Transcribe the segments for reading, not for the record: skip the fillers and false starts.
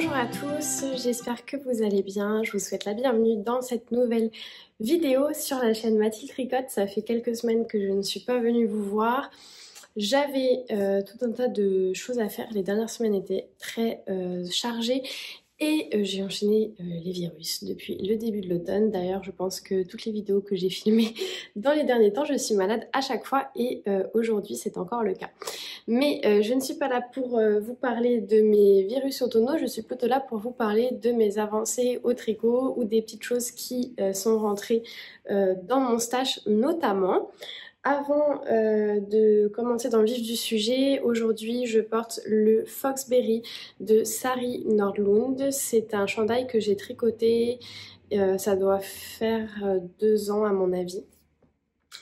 Bonjour à tous, j'espère que vous allez bien. Je vous souhaite la bienvenue dans cette nouvelle vidéo sur la chaîne Mathilde Tricote. Ça fait quelques semaines que je ne suis pas venue vous voir. J'avais tout un tas de choses à faire. Les dernières semaines étaient très chargées. Et j'ai enchaîné les virus depuis le début de l'automne. D'ailleurs, je pense que toutes les vidéos que j'ai filmées dans les derniers temps, je suis malade à chaque fois et aujourd'hui, c'est encore le cas. Mais je ne suis pas là pour vous parler de mes virus automnaux, je suis plutôt là pour vous parler de mes avancées au tricot ou des petites choses qui sont rentrées dans mon stash notamment. Avant de commencer dans le vif du sujet, aujourd'hui je porte le Foxberry de Sari Nordlund. C'est un chandail que j'ai tricoté, ça doit faire 2 ans à mon avis.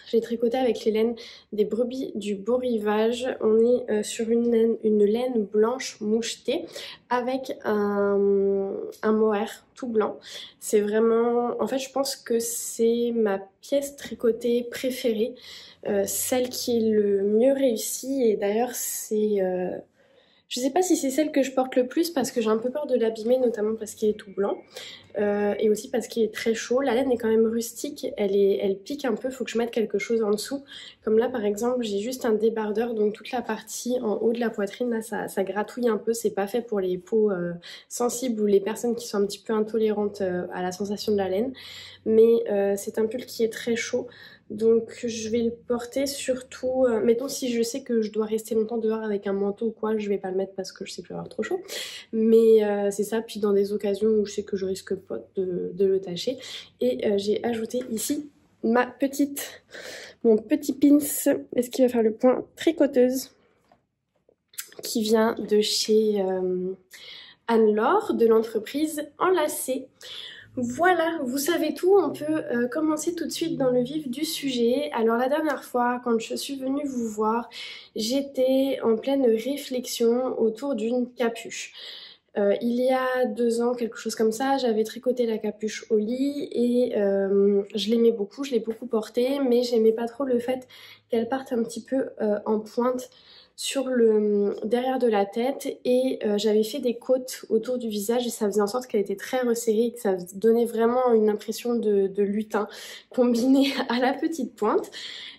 J'ai tricoté avec les laines des brebis du Beau Rivage. On est sur une laine blanche mouchetée avec un mohair tout blanc. C'est vraiment... En fait, je pense que c'est ma pièce tricotée préférée. Celle qui est le mieux réussie. Et d'ailleurs, c'est... Je sais pas si c'est celle que je porte le plus parce que j'ai un peu peur de l'abîmer, notamment parce qu'il est tout blanc. Et aussi parce qu'il est très chaud. La laine est quand même rustique, elle pique un peu, il faut que je mette quelque chose en dessous. Comme là par exemple, j'ai juste un débardeur, donc toute la partie en haut de la poitrine, là ça gratouille un peu, c'est pas fait pour les peaux sensibles ou les personnes qui sont un petit peu intolérantes à la sensation de la laine. Mais c'est un pull qui est très chaud. Donc je vais le porter surtout, mettons si je sais que je dois rester longtemps dehors avec un manteau ou quoi, je vais pas le mettre parce que je sais que je vais avoir trop chaud. Mais c'est ça, puis dans des occasions où je sais que je risque pas de le tâcher. Et j'ai ajouté ici mon petit pins, est-ce qu'il va faire le point, tricoteuse, qui vient de chez Anne-Laure, de l'entreprise Enlacé. Voilà, vous savez tout, on peut commencer tout de suite dans le vif du sujet. Alors la dernière fois, quand je suis venue vous voir, j'étais en pleine réflexion autour d'une capuche. Il y a 2 ans, quelque chose comme ça, j'avais tricoté la capuche au lit et je l'aimais beaucoup, je l'ai beaucoup portée, mais j'aimais pas trop le fait qu'elle parte un petit peu en pointe sur le derrière de la tête et j'avais fait des côtes autour du visage et ça faisait en sorte qu'elle était très resserrée et que ça donnait vraiment une impression de lutin combiné à la petite pointe.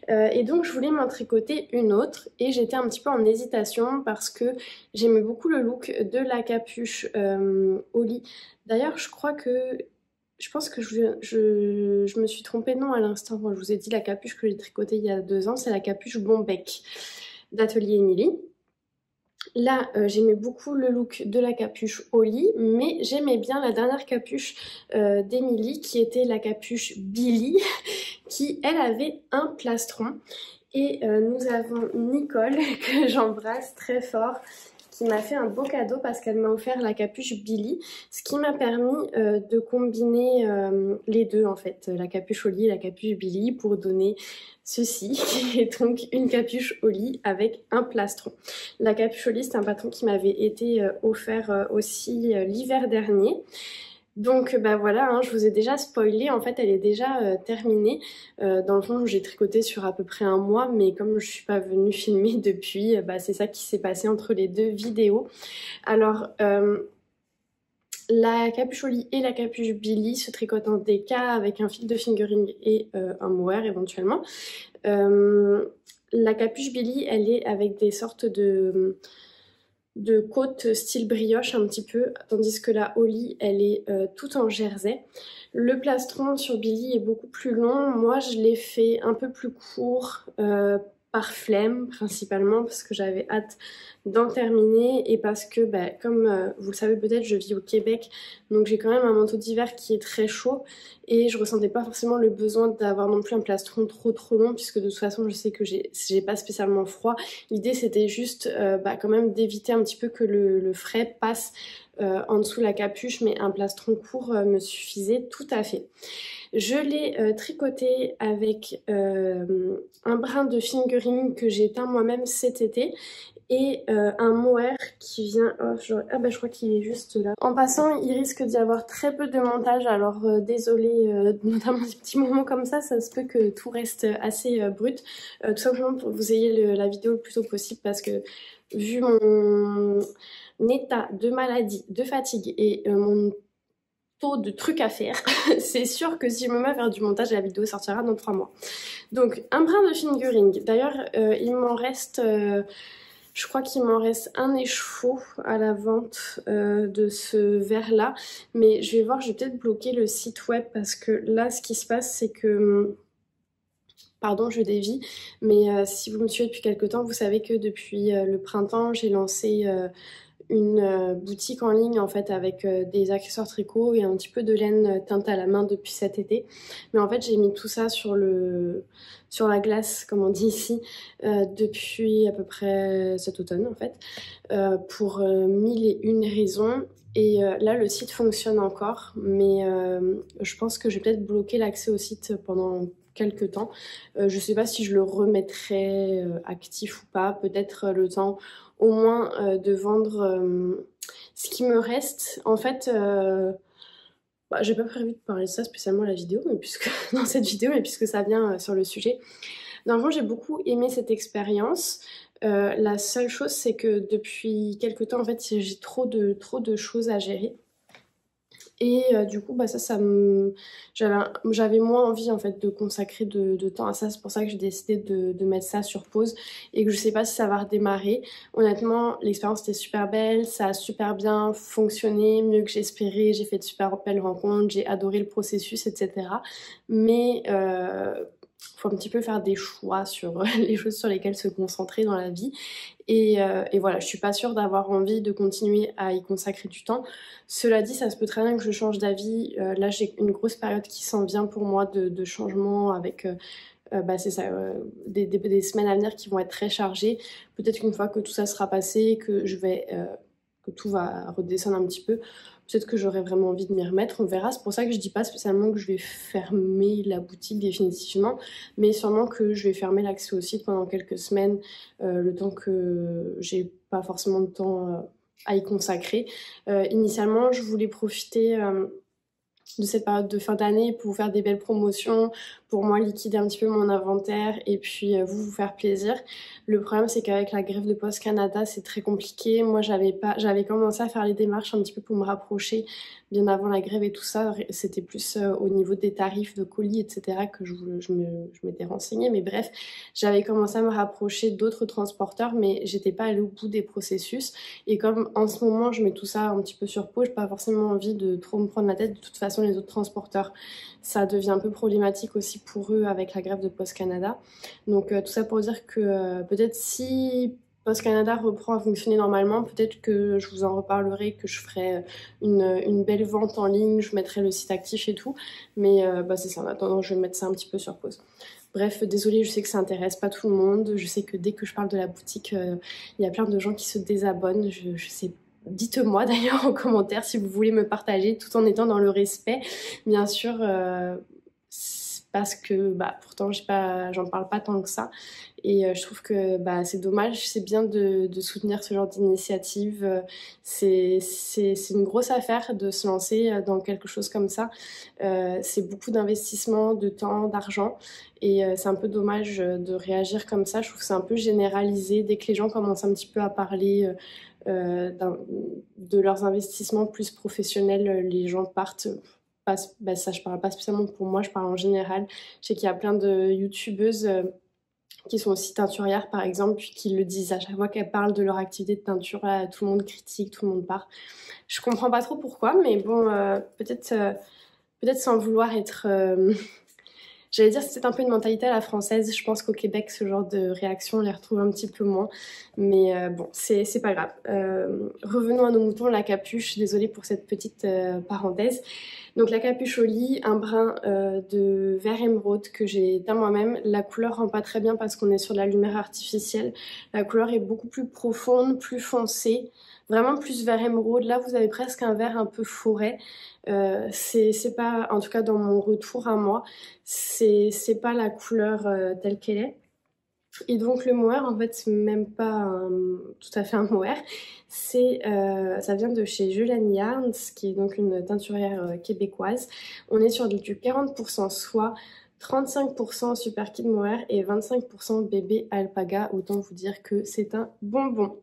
Et donc je voulais m'en tricoter une autre et j'étais un petit peu en hésitation parce que j'aimais beaucoup le look de la capuche au lit. D'ailleurs je pense que je me suis trompée de nom à l'instant quand je vous ai dit la capuche que j'ai tricotée il y a 2 ans, c'est la capuche Bombec d'Atelier Émilie. Là, j'aimais beaucoup le look de la capuche au lit, mais j'aimais bien la dernière capuche d'Émilie qui était la capuche Billy, qui elle avait un plastron. Et nous avons Nicole, que j'embrasse très fort, qui m'a fait un beau cadeau parce qu'elle m'a offert la capuche Billy, ce qui m'a permis de combiner les deux en fait, la capuche au lit et la capuche Billy pour donner ceci, qui est donc une capuche au lit avec un plastron. La capuche au lit, c'est un patron qui m'avait été offert aussi l'hiver dernier. Donc bah voilà, hein, je vous ai déjà spoilé, en fait elle est déjà terminée. Dans le fond j'ai tricoté sur à peu près 1 mois, mais comme je suis pas venue filmer depuis, bah, c'est ça qui s'est passé entre les 2 vidéos. Alors la capuche au lit et la capuche Billy se tricotent en DK avec un fil de fingering et un mohair éventuellement. La capuche Billy, elle est avec des sortes de côte style brioche un petit peu, tandis que la Holly elle est toute en jersey. Le plastron sur Billy est beaucoup plus long, moi je l'ai fait un peu plus court par flemme principalement parce que j'avais hâte d'en terminer et parce que bah, comme vous le savez peut-être, je vis au Québec, donc j'ai quand même un manteau d'hiver qui est très chaud et je ressentais pas forcément le besoin d'avoir non plus un plastron trop long puisque de toute façon je sais que j'ai pas spécialement froid. L'idée c'était juste bah, quand même d'éviter un petit peu que le frais passe en dessous la capuche, mais un plastron court me suffisait tout à fait. Je l'ai tricoté avec un brin de fingering que j'ai teint moi-même cet été et un mohair qui vient... Oh, ah bah je crois qu'il est juste là. En passant, il risque d'y avoir très peu de montage, alors désolée, notamment des petits moments comme ça se peut que tout reste assez brut. Tout simplement pour que vous ayez la vidéo le plus tôt possible, parce que vu mon état de maladie, de fatigue et mon taux de trucs à faire, c'est sûr que si je me mets à faire du montage, la vidéo sortira dans 3 mois. Donc un brin de fingering. D'ailleurs, il m'en reste... je crois qu'il m'en reste un écheveau à la vente de ce verre là, mais je vais voir, je vais peut-être bloquer le site web, parce que là ce qui se passe c'est que, pardon je dévie, mais si vous me suivez depuis quelques temps, vous savez que depuis le printemps j'ai lancé une boutique en ligne en fait, avec des accessoires tricot et un petit peu de laine teinte à la main depuis cet été. Mais en fait j'ai mis tout ça sur la glace, comme on dit ici, depuis à peu près cet automne en fait, pour 1001 raisons. Et là le site fonctionne encore, mais je pense que je vais peut-être bloquer l'accès au site pendant quelques temps. Je sais pas si je le remettrai actif ou pas, peut-être le temps au moins de vendre ce qui me reste. En fait, j'ai pas prévu de parler de ça spécialement la vidéo, mais dans cette vidéo, mais puisque ça vient sur le sujet. Normalement, j'ai beaucoup aimé cette expérience. La seule chose, c'est que depuis quelques temps, en fait, j'ai trop de choses à gérer. Et du coup, j'avais moins envie en fait de consacrer de temps à ça. C'est pour ça que j'ai décidé de mettre ça sur pause et que je sais pas si ça va redémarrer. Honnêtement, l'expérience était super belle, ça a super bien fonctionné, mieux que j'espérais. J'ai fait de super belles rencontres, j'ai adoré le processus, etc. Mais faut un petit peu faire des choix sur les choses sur lesquelles se concentrer dans la vie. Et voilà, je suis pas sûre d'avoir envie de continuer à y consacrer du temps. Cela dit, ça se peut très bien que je change d'avis. Là, j'ai une grosse période qui s'en vient pour moi de changement avec... c'est ça, des semaines à venir qui vont être très chargées. Peut-être qu'une fois que tout ça sera passé, que tout va redescendre un petit peu, peut-être que j'aurai vraiment envie de m'y remettre, on verra. C'est pour ça que je dis pas spécialement que je vais fermer la boutique définitivement, mais sûrement que je vais fermer l'accès au site pendant quelques semaines, le temps que j'ai pas forcément de temps à y consacrer. Initialement, je voulais profiter de cette période de fin d'année pour vous faire des belles promotions, pour moi liquider un petit peu mon inventaire et puis vous faire plaisir. Le problème c'est qu'avec la grève de Post Canada c'est très compliqué. Moi j'avais commencé à faire les démarches un petit peu pour me rapprocher bien avant la grève et tout ça. C'était plus au niveau des tarifs de colis etc. que je m'étais renseignée, mais bref, j'avais commencé à me rapprocher d'autres transporteurs, mais j'étais pas allée au bout des processus. Et comme en ce moment je mets tout ça un petit peu sur pause, j'ai pas forcément envie de trop me prendre la tête. De toute façon les autres transporteurs, ça devient un peu problématique aussi pour eux avec la grève de Post Canada. Donc tout ça pour dire que peut-être si Post Canada reprend à fonctionner normalement, peut-être que je vous en reparlerai, que je ferai une belle vente en ligne, je mettrai le site actif et tout. Mais c'est ça, en attendant je vais mettre ça un petit peu sur pause. Bref, désolée, je sais que ça intéresse pas tout le monde. Je sais que dès que je parle de la boutique, il y a plein de gens qui se désabonnent. Je sais pas. Dites-moi d'ailleurs en commentaire si vous voulez me partager, tout en étant dans le respect, bien sûr, parce que pourtant j'en parle pas tant que ça. Et je trouve que c'est dommage, c'est bien de soutenir ce genre d'initiative. C'est une grosse affaire de se lancer dans quelque chose comme ça. C'est beaucoup d'investissement, de temps, d'argent. Et c'est un peu dommage de réagir comme ça. Je trouve que c'est un peu généralisé. Dès que les gens commencent un petit peu à parler de leurs investissements plus professionnels, les gens partent. Ça, je parle pas spécialement pour moi, je parle en général. Je sais qu'il y a plein de youtubeuses qui sont aussi teinturières par exemple, puis qui le disent à chaque fois qu'elles parlent de leur activité de teinture, là, tout le monde critique, tout le monde part. Je comprends pas trop pourquoi, mais bon, peut-être sans vouloir être... J'allais dire c'est un peu une mentalité à la française. Je pense qu'au Québec, ce genre de réaction, on les retrouve un petit peu moins. Mais bon, c'est pas grave. Revenons à nos moutons, la capuche. Désolée pour cette petite parenthèse. Donc la capuche au lit, un brin de vert émeraude que j'ai teint moi-même. La couleur rend pas très bien parce qu'on est sur de la lumière artificielle. La couleur est beaucoup plus profonde, plus foncée. Vraiment plus vert émeraude. Là, vous avez presque un vert un peu forêt. C'est pas, en tout cas dans mon retour à moi, c'est pas la couleur telle qu'elle est. Et donc le mohair, en fait, c'est même pas tout à fait un mohair. Ça vient de chez Julian Yarns, qui est donc une teinturière québécoise. On est sur du 40% soie, 35% super kid mohair et 25% bébé alpaga. Autant vous dire que c'est un bonbon.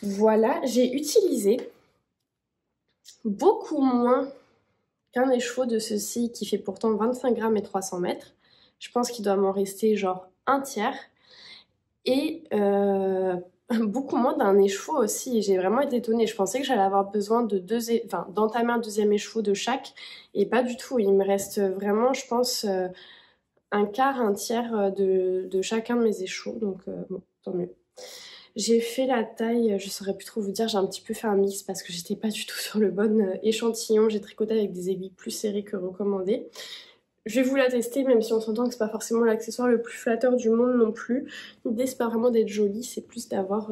Voilà, j'ai utilisé beaucoup moins qu'un écheveau de ceci qui fait pourtant 25 grammes et 300 mètres. Je pense qu'il doit m'en rester genre un tiers. Et beaucoup moins d'un écheveau aussi. J'ai vraiment été étonnée. Je pensais que j'allais avoir besoin de d'entamer un deuxième écheveau de chaque. Et pas du tout. Il me reste vraiment, je pense, un quart, un tiers de chacun de mes écheveaux. Donc bon, tant mieux. J'ai fait la taille, je saurais plus trop vous dire, j'ai un petit peu fait un mix parce que j'étais pas du tout sur le bon échantillon. J'ai tricoté avec des aiguilles plus serrées que recommandé. Je vais vous la tester, même si on s'entend que c'est pas forcément l'accessoire le plus flatteur du monde non plus. L'idée c'est pas vraiment d'être jolie, c'est plus d'avoir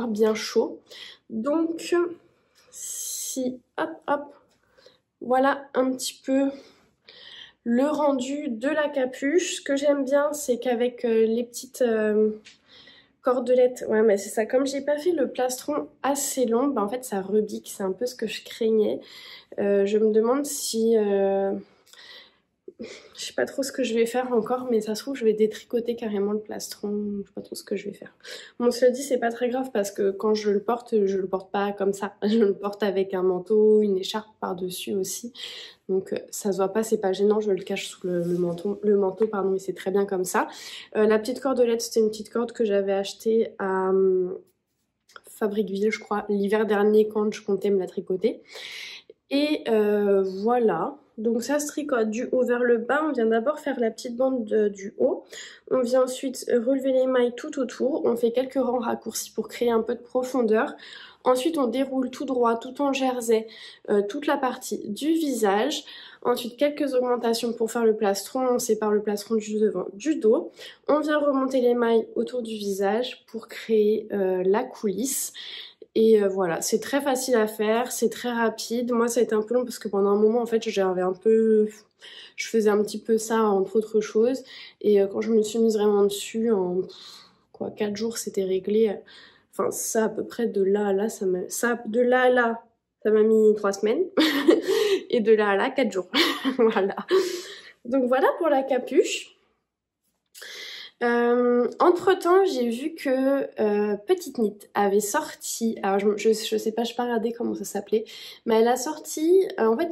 bien chaud. Donc si hop hop, voilà un petit peu le rendu de la capuche. Ce que j'aime bien, c'est qu'avec les petites cordelettes, ouais mais c'est ça, comme j'ai pas fait le plastron assez long, bah en fait ça rebique, c'est un peu ce que je craignais. Je me demande si je sais pas trop ce que je vais faire encore, mais ça se trouve je vais détricoter carrément le plastron, je sais pas trop ce que je vais faire. Bon, cela dit, c'est pas très grave parce que quand je le porte pas comme ça. Je le porte avec un manteau, une écharpe par-dessus aussi. Donc ça se voit pas, c'est pas gênant, je le cache sous le manteau pardon, mais c'est très bien comme ça. La petite cordelette, c'était une petite corde que j'avais achetée à Fabriqueville, je crois, l'hiver dernier quand je comptais me la tricoter. Et voilà, donc ça se tricote du haut vers le bas. On vient d'abord faire la petite bande du haut. On vient ensuite relever les mailles tout autour. On fait quelques rangs raccourcis pour créer un peu de profondeur. Ensuite, on déroule tout droit, tout en jersey, toute la partie du visage. Ensuite, quelques augmentations pour faire le plastron. On sépare le plastron du devant du dos. On vient remonter les mailles autour du visage pour créer la coulisse. Et voilà, c'est très facile à faire, c'est très rapide. Moi, ça a été un peu long parce que pendant un moment, en fait, je faisais un petit peu ça entre autres choses. Et quand je me suis mise vraiment dessus, en 4 jours, c'était réglé. Enfin, ça, à peu près de là à là, ça m'a mis 3 semaines. Et de là à là, 4 jours. Voilà. Donc voilà pour la capuche. Entre-temps, j'ai vu que Petite Knit avait sorti, alors je sais pas, je pas regardé comment ça s'appelait, mais elle a sorti en fait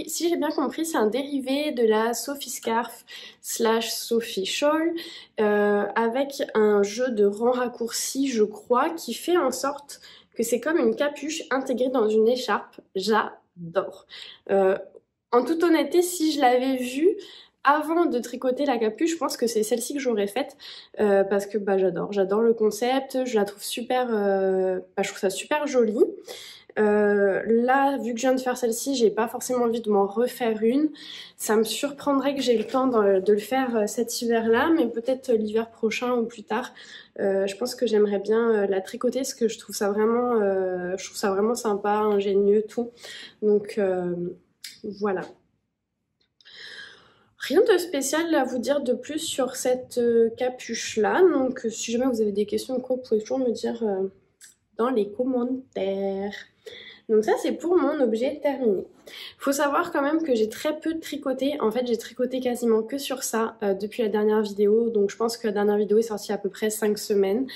si j'ai bien compris, c'est un dérivé de la Sophie Scarf / Sophie Shawl avec un jeu de rangs raccourcis, je crois, qui fait en sorte que c'est comme une capuche intégrée dans une écharpe. J'adore. En toute honnêteté, si je l'avais vue avant de tricoter la capuche, je pense que c'est celle-ci que j'aurais faite parce que j'adore le concept, je la trouve super, je trouve ça super joli. Là, vu que je viens de faire celle-ci, j'ai pas forcément envie de m'en refaire une. Ça me surprendrait que j'ai le temps de le faire cet hiver-là, mais peut-être l'hiver prochain ou plus tard. Je pense que j'aimerais bien la tricoter parce que je trouve ça vraiment sympa, ingénieux, tout. Donc voilà. Rien de spécial à vous dire de plus sur cette capuche-là. Donc si jamais vous avez des questions ou quoi, vous pouvez toujours me dire dans les commentaires. Donc ça, c'est pour mon objet terminé. Faut savoir quand même que j'ai très peu tricoté. En fait, j'ai tricoté quasiment que sur ça depuis la dernière vidéo. Donc je pense que la dernière vidéo est sortie à peu près 5 semaines.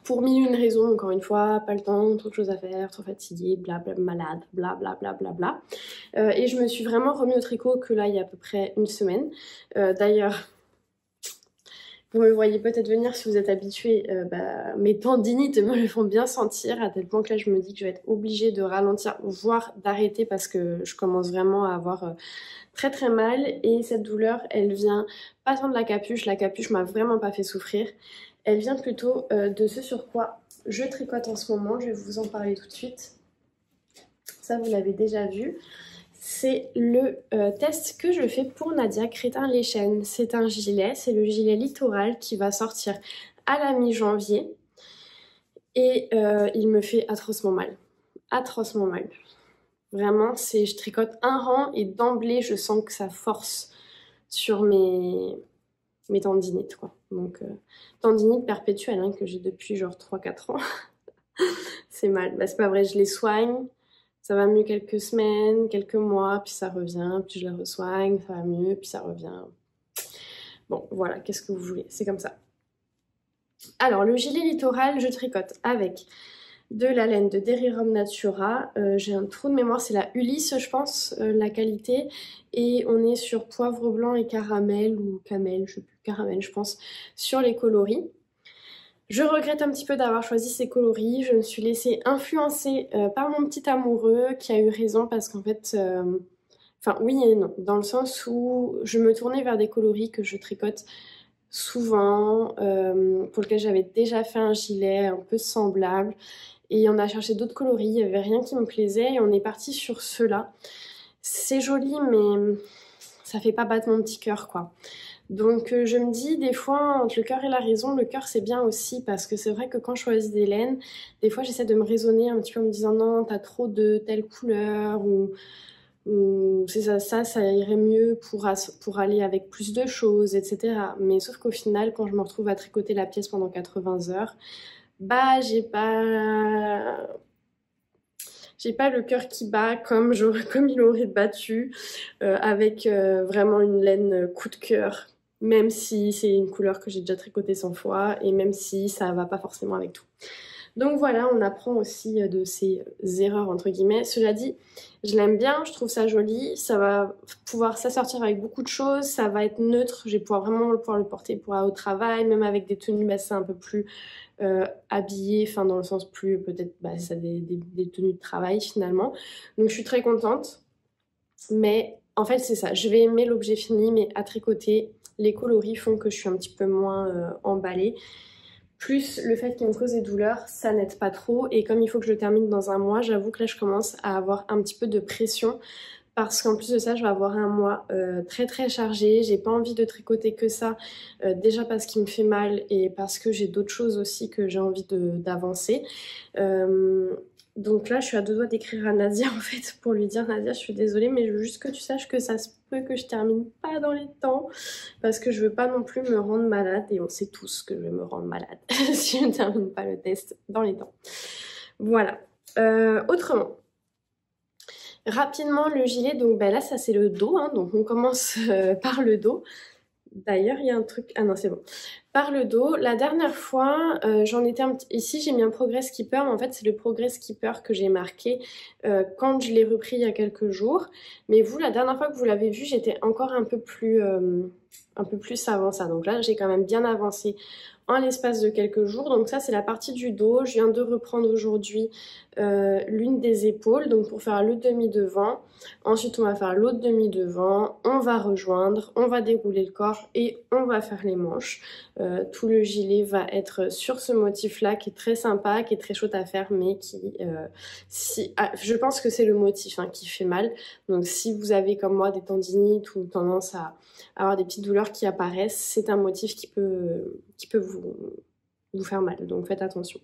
Pour mille et une raisons, encore une fois, pas le temps, trop de choses à faire, trop fatiguée, blabla, malade, blablabla. Bla. Et je me suis vraiment remis au tricot que là, il y a à peu près une semaine. D'ailleurs, vous me voyez peut-être venir si vous êtes habitués, mes tendinites me le font bien sentir, à tel point que là, je me dis que je vais être obligée de ralentir, voire d'arrêter parce que je commence vraiment à avoir très très mal. Et cette douleur, elle vient pas tant de la capuche m'a vraiment pas fait souffrir. Elle vient plutôt de ce sur quoi je tricote en ce moment. Je vais vous en parler tout de suite. Ça, vous l'avez déjà vu. C'est le test que je fais pour Nadia Crétin-Lechaine. C'est un gilet, c'est le gilet littoral qui va sortir à la mi-janvier. Et il me fait atrocement mal. Atrocement mal. Vraiment, je tricote un rang et d'emblée, je sens que ça force sur mes mes tendinites, quoi. Donc, tendinite perpétuelle, hein, que j'ai depuis genre 3-4 ans. C'est mal. Bah, c'est pas vrai, je les soigne. Ça va mieux quelques semaines, quelques mois, puis ça revient, puis je les resoigne, ça va mieux, puis ça revient. Bon, voilà, qu'est-ce que vous voulez, c'est comme ça. Alors, le gilet littoral, je tricote avec de la laine de Derirum Natura. J'ai un trou de mémoire, c'est la Ulysse, je pense, la qualité. Et on est sur poivre blanc et caramel, ou camel, je sais plus, caramel, je pense, sur les coloris. Je regrette un petit peu d'avoir choisi ces coloris. Je me suis laissée influencer par mon petit amoureux qui a eu raison parce qu'en fait, enfin oui et non, dans le sens où je me tournais vers des coloris que je tricote souvent, pour lesquels j'avais déjà fait un gilet un peu semblable. Et on a cherché d'autres coloris, il n'y avait rien qui me plaisait et on est parti sur ceux-là. C'est joli mais ça fait pas battre mon petit cœur, quoi. Donc je me dis des fois entre le cœur et la raison, le cœur c'est bien aussi parce que c'est vrai que quand je choisis des laines, des fois j'essaie de me raisonner un petit peu en me disant non t'as trop de telle couleur ou c'est ça irait mieux pour aller avec plus de choses, etc. Mais sauf qu'au final quand je me retrouve à tricoter la pièce pendant 80 heures, bah j'ai pas le cœur qui bat comme il aurait battu avec vraiment une laine coup de cœur. Même si c'est une couleur que j'ai déjà tricotée 100 fois et même si ça va pas forcément avec tout. Donc voilà, on apprend aussi de ces erreurs entre guillemets. Cela dit, je l'aime bien, je trouve ça joli, ça va pouvoir s'assortir avec beaucoup de choses, ça va être neutre, je vais pouvoir le porter pour aller au travail, même avec des tenues c'est un peu plus habillées, enfin dans le sens plus peut-être ça des tenues de travail finalement. Donc je suis très contente, mais en fait c'est ça, je vais aimer l'objet fini, mais à tricoter, les coloris font que je suis un petit peu moins emballée. Plus le fait qu'il me cause des douleurs, ça n'aide pas trop. Et comme il faut que je le termine dans un mois, j'avoue que là je commence à avoir un petit peu de pression. Parce qu'en plus de ça, je vais avoir un mois très très chargé. J'ai pas envie de tricoter que ça. Déjà parce qu'il me fait mal et parce que j'ai d'autres choses aussi que j'ai envie d'avancer. Donc là, je suis à deux doigts d'écrire à Nadia en fait pour lui dire Nadia, je suis désolée, mais je veux juste que tu saches que ça se peut que je termine pas dans les temps parce que je veux pas non plus me rendre malade et on sait tous que je vais me rendre malade si je ne termine pas le test dans les temps. Voilà. Autrement, rapidement le gilet, donc là ça c'est le dos, hein, donc on commence par le dos. D'ailleurs, il y a un truc... Ah non, c'est bon. Par le dos, la dernière fois, j'en étais un petit... Ici, j'ai mis un Progress Keeper, mais en fait, c'est le Progress Keeper que j'ai marqué quand je l'ai repris il y a quelques jours. Mais vous, la dernière fois que vous l'avez vu, j'étais encore un peu plus avancée. Donc là, j'ai quand même bien avancé en l'espace de quelques jours. Donc ça, c'est la partie du dos. Je viens de reprendre aujourd'hui l'une des épaules, donc pour faire le demi-devant. Ensuite, on va faire l'autre demi-devant. On va rejoindre, on va dérouler le corps et on va faire les manches. Tout le gilet va être sur ce motif-là qui est très sympa, qui est très chouette à faire, mais qui... je pense que c'est le motif qui fait mal. Donc si vous avez comme moi des tendinites ou tendance à avoir des petites douleurs qui apparaissent, c'est un motif qui peut vous faire mal. Donc faites attention.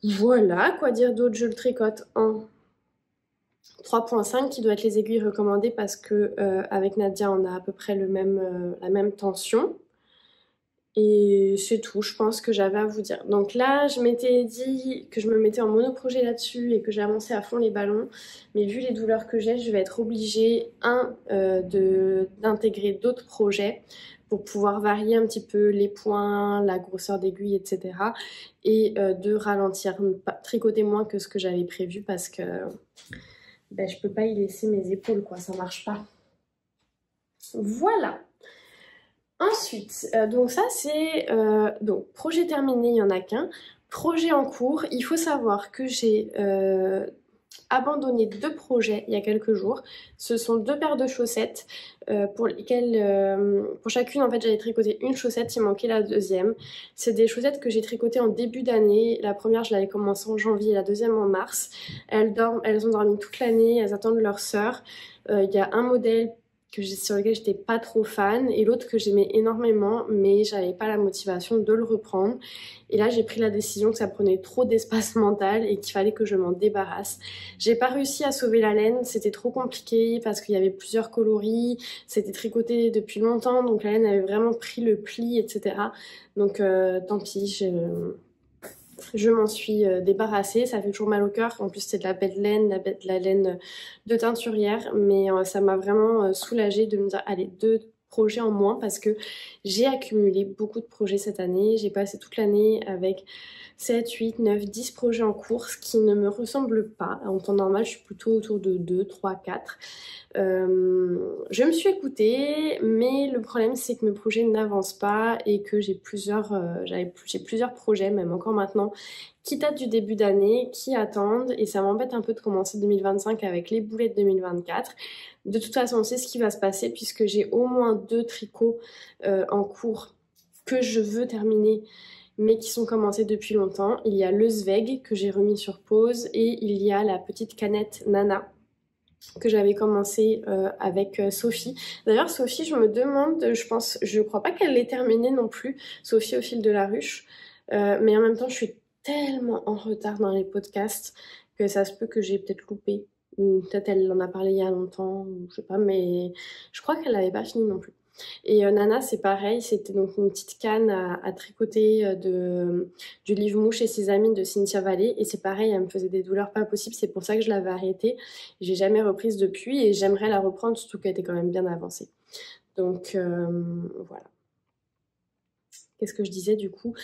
Voilà, quoi dire d'autre, je le tricote en 3.5 qui doit être les aiguilles recommandées parce que avec Nadia on a à peu près la même tension. Et c'est tout, je pense que j'avais à vous dire. Donc là, je m'étais dit que je me mettais en monoprojet là-dessus et que j'ai avancé à fond les ballons. Mais vu les douleurs que j'ai, je vais être obligée, d'intégrer d'autres projets pour pouvoir varier un petit peu les points, la grosseur d'aiguille, etc. Et de ralentir, ne pas tricoter moins que ce que j'avais prévu parce que je peux pas y laisser mes épaules, quoi, ça marche pas. Voilà. Ensuite, donc ça c'est donc projet terminé, il n'y en a qu'un. Projet en cours, il faut savoir que j'ai abandonné 2 projets il y a quelques jours. Ce sont 2 paires de chaussettes pour lesquelles, pour chacune en fait j'avais tricoté une chaussette, il manquait la deuxième. C'est des chaussettes que j'ai tricotées en début d'année. La première je l'avais commencé en janvier, la deuxième en mars. Elles ont dormi toute l'année, elles attendent leur sœur. Il y a un modèle sur lequel j'étais pas trop fan, et l'autre que j'aimais énormément mais j'avais pas la motivation de le reprendre. Et là j'ai pris la décision que ça prenait trop d'espace mental et qu'il fallait que je m'en débarrasse. J'ai pas réussi à sauver la laine, c'était trop compliqué parce qu'il y avait plusieurs coloris, c'était tricoté depuis longtemps donc la laine avait vraiment pris le pli, etc. Donc tant pis, je m'en suis débarrassée. Ça fait toujours mal au cœur. En plus, c'est de la belle laine, la laine de teinturière. Mais ça m'a vraiment soulagée de me dire, allez, 2 projets en moins parce que j'ai accumulé beaucoup de projets cette année. J'ai passé toute l'année avec 7, 8, 9, 10 projets en cours, ce qui ne me ressemble pas. En temps normal, je suis plutôt autour de 2, 3, 4. Je me suis écoutée, mais le problème c'est que mes projets n'avancent pas et que j'ai plusieurs projets, même encore maintenant, qui datent du début d'année, qui attendent, et ça m'embête un peu de commencer 2025 avec les boulets de 2024. De toute façon, c'est ce qui va se passer puisque j'ai au moins 2 tricots en cours que je veux terminer mais qui sont commencés depuis longtemps. Il y a le Zweig que j'ai remis sur pause et il y a la petite canette Nana que j'avais commencé avec Sophie. D'ailleurs, Sophie, je me demande, je crois pas qu'elle l'ait terminée non plus, Sophie au fil de la ruche, mais en même temps, je suis tellement en retard dans les podcasts que ça se peut que j'ai peut-être loupé, ou peut-être elle en a parlé il y a longtemps, ou je sais pas, mais je crois qu'elle l'avait pas fini non plus. Et Nana, c'est pareil, c'était donc une petite canne à tricoter du livre-mouche et ses amis de Cynthia Vallée. Et c'est pareil, elle me faisait des douleurs pas possibles, c'est pour ça que je l'avais arrêtée. J'ai jamais reprise depuis et j'aimerais la reprendre, surtout qu'elle était quand même bien avancée. Donc voilà. Qu'est-ce que je disais du coup,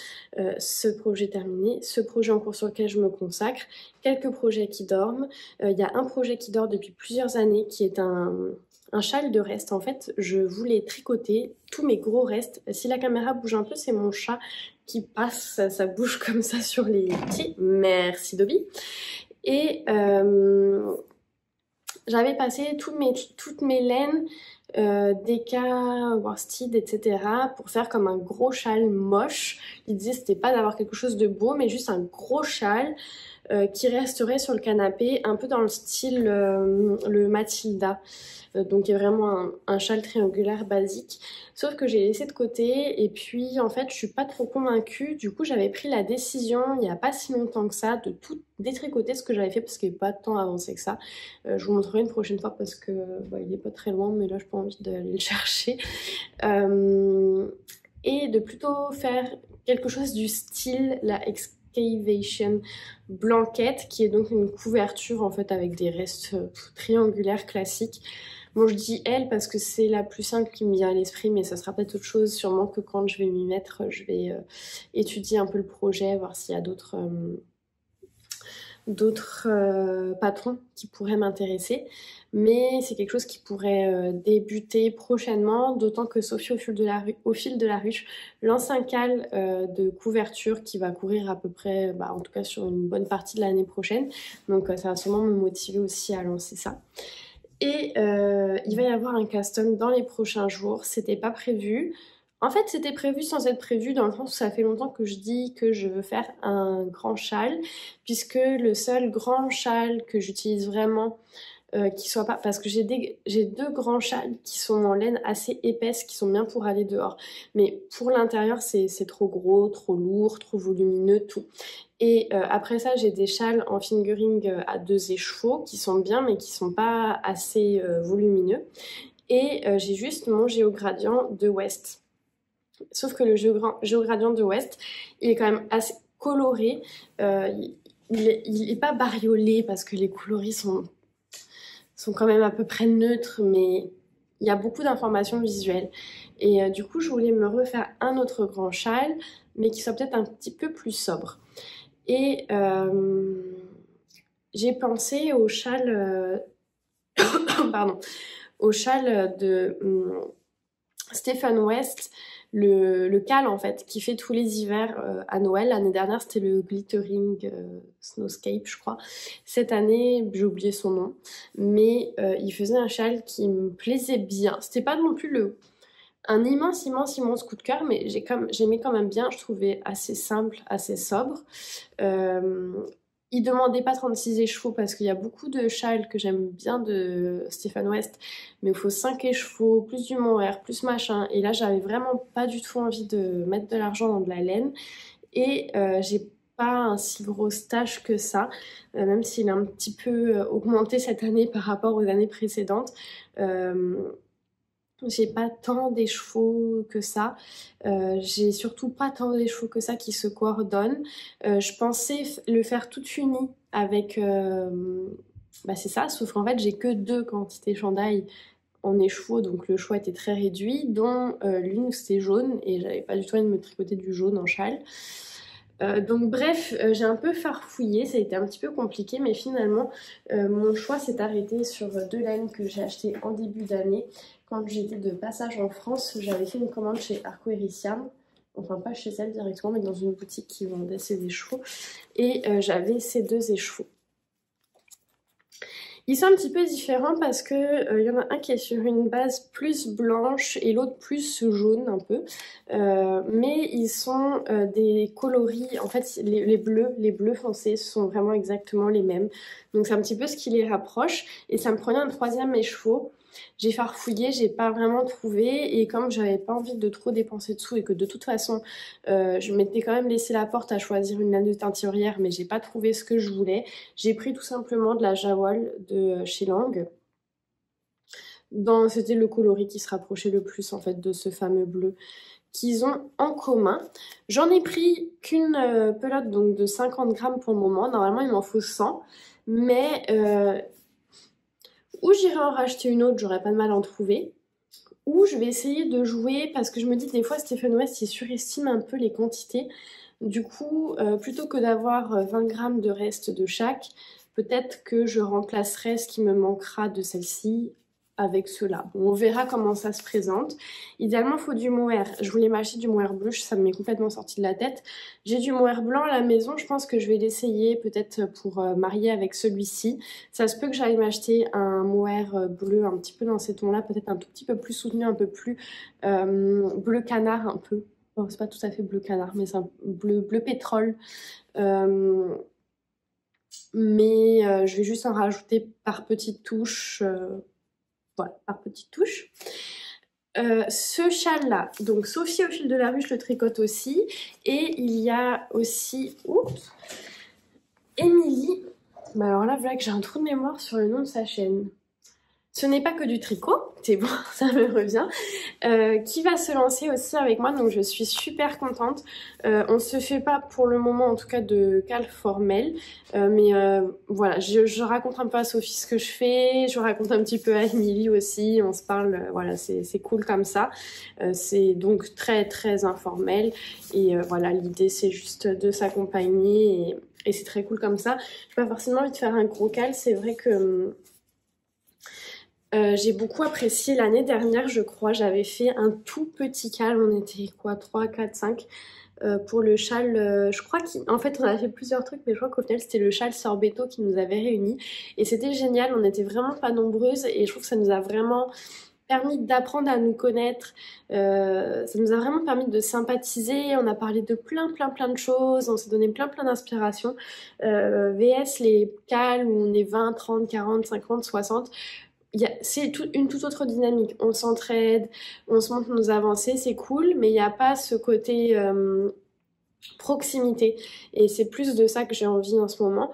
ce projet terminé, ce projet en cours sur lequel je me consacre, quelques projets qui dorment. Il y a un projet qui dort depuis plusieurs années qui est un châle de reste. En fait, je voulais tricoter tous mes gros restes. Si la caméra bouge un peu, c'est mon chat qui passe, ça bouge comme ça sur les pieds. Merci Dobby. Et j'avais passé toutes mes laines, Deka, worsted, etc. pour faire comme un gros châle moche. L'idée c'était pas d'avoir quelque chose de beau, mais juste un gros châle qui resterait sur le canapé, un peu dans le style le Matilda. Donc il y a vraiment un châle triangulaire basique. Sauf que j'ai laissé de côté et puis en fait je suis pas trop convaincue. Du coup j'avais pris la décision il n'y a pas si longtemps que ça de tout détricoter ce que j'avais fait parce qu'il n'y avait pas de temps avancé que ça. Je vous montrerai une prochaine fois parce que il est pas très loin mais là j'ai pas envie d'aller le chercher. Et de plutôt faire quelque chose du style la Excavation Blanket qui est donc une couverture en fait avec des restes triangulaires classiques. Bon, je dis elle parce que c'est la plus simple qui me vient à l'esprit, mais ça sera peut-être autre chose. Sûrement que quand je vais m'y mettre, je vais étudier un peu le projet, voir s'il y a d'autres patrons qui pourraient m'intéresser. Mais c'est quelque chose qui pourrait débuter prochainement, d'autant que Sophie au fil de la ruche lance un cal de couverture qui va courir à peu près, en tout cas sur une bonne partie de l'année prochaine. Donc ça va sûrement me motiver aussi à lancer ça. Et il va y avoir un custom dans les prochains jours, c'était pas prévu. En fait, c'était prévu sans être prévu dans le sens où ça fait longtemps que je dis que je veux faire un grand châle, puisque le seul grand châle que j'utilise vraiment, qui soit pas... Parce que j'ai 2 grands châles qui sont en laine assez épaisse, qui sont bien pour aller dehors. Mais pour l'intérieur, c'est trop gros, trop lourd, trop volumineux, tout. Et après ça, j'ai des châles en fingering à 2 écheveaux qui sont bien, mais qui sont pas assez volumineux. Et j'ai juste mon Géogradient de West. Sauf que le Géogradient de West, il est quand même assez coloré. Il est pas bariolé parce que les coloris sont quand même à peu près neutres, mais il y a beaucoup d'informations visuelles. Et du coup, je voulais me refaire un autre grand châle, mais qui soit peut-être un petit peu plus sobre. Et j'ai pensé au châle... pardon. Au châle de Stephen West, le cal en fait, qui fait tous les hivers à Noël. L'année dernière, c'était le Glittering Snowscape, je crois. Cette année, j'ai oublié son nom. Mais il faisait un châle qui me plaisait bien. C'était pas non plus un immense coup de cœur, mais j'aimais quand même bien. Je trouvais assez simple, assez sobre. Il demandait pas 36 écheveaux parce qu'il y a beaucoup de châles que j'aime bien de Stephen West, mais il faut 5 écheveaux, plus du mohair, plus machin. Et là, j'avais vraiment pas du tout envie de mettre de l'argent dans de la laine. Et j'ai pas un si gros stash que ça, même s'il a un petit peu augmenté cette année par rapport aux années précédentes. J'ai pas tant d'écheveaux que ça. J'ai surtout pas tant d'écheveaux que ça qui se coordonnent. Je pensais le faire tout uni avec... bah c'est ça, sauf qu'en fait j'ai que 2 quantités chandail en écheveau, donc le choix était très réduit, dont l'une c'était jaune et j'avais pas du tout envie de me tricoter du jaune en châle. Donc bref, j'ai un peu farfouillé, ça a été un petit peu compliqué, mais finalement mon choix s'est arrêté sur 2 laines que j'ai achetées en début d'année. Quand j'étais de passage en France, j'avais fait une commande chez Arco Ericiam, enfin pas chez elle directement, mais dans une boutique qui vendait ses écheveaux, et j'avais ces 2 écheveaux. Ils sont un petit peu différents parce que y en a un qui est sur une base plus blanche et l'autre plus jaune un peu. Mais ils sont des coloris, en fait les bleus foncés sont vraiment exactement les mêmes. Donc c'est un petit peu ce qui les rapproche. Et ça me prenait un 3e écheveau. J'ai farfouillé, j'ai pas vraiment trouvé, et comme j'avais pas envie de trop dépenser dessous et que de toute façon je m'étais quand même laissé la porte à choisir une laine de teinturière, mais j'ai pas trouvé ce que je voulais, j'ai pris tout simplement de la Jawol de chez Lang. C'était le coloris qui se rapprochait le plus en fait de ce fameux bleu qu'ils ont en commun. J'en ai pris qu'une pelote donc de 50 grammes pour le moment, normalement il m'en faut 100, mais ou j'irai en racheter une autre, j'aurais pas de mal à en trouver. Ou je vais essayer de jouer, parce que je me dis des fois Stephen West il surestime un peu les quantités. Du coup, plutôt que d'avoir 20 grammes de reste de chaque, peut-être que je remplacerai ce qui me manquera de celle-ci avec cela. Bon, on verra comment ça se présente. Idéalement, il faut du mohair. Je voulais m'acheter du mohair bleu, ça m'est complètement sorti de la tête. J'ai du mohair blanc à la maison, je pense que je vais l'essayer peut-être pour marier avec celui-ci. Ça se peut que j'aille m'acheter un mohair bleu un petit peu dans ces tons-là, peut-être un tout petit peu plus soutenu, un peu plus bleu canard un peu. Bon, c'est pas tout à fait bleu canard, mais c'est un bleu pétrole. Mais je vais juste en rajouter par petites touches. Voilà, par petites touches. Ce châle-là, donc Sophie au fil de la ruche le tricote aussi. Et il y a aussi, oups, Émilie. Mais alors là, voilà que j'ai un trou de mémoire sur le nom de sa chaîne. Ce n'est pas que du tricot, c'est bon, ça me revient, qui va se lancer aussi avec moi, donc je suis super contente. On se fait pas pour le moment en tout cas de cale formel, mais voilà, je raconte un peu à Sophie ce que je fais, je raconte un petit peu à Émilie aussi, on se parle, voilà, c'est cool comme ça. C'est donc très très informel, et voilà, l'idée c'est juste de s'accompagner, et c'est très cool comme ça. J'ai pas forcément envie de faire un gros cale, c'est vrai que... j'ai beaucoup apprécié l'année dernière, je crois, j'avais fait un tout petit cale, on était quoi, 3, 4, 5 pour le châle, je crois qu'en fait on a fait plusieurs trucs, mais je crois qu'au final c'était le châle Sorbetto qui nous avait réunis, et c'était génial, on était vraiment pas nombreuses, et je trouve que ça nous a vraiment permis d'apprendre à nous connaître, ça nous a vraiment permis de sympathiser, on a parlé de plein de choses, on s'est donné plein d'inspirations, VS les cales où on est 20, 30, 40, 50, 60, c'est une toute autre dynamique. On s'entraide, on se montre nos avancées, c'est cool, mais il n'y a pas ce côté proximité. Et c'est plus de ça que j'ai envie en ce moment.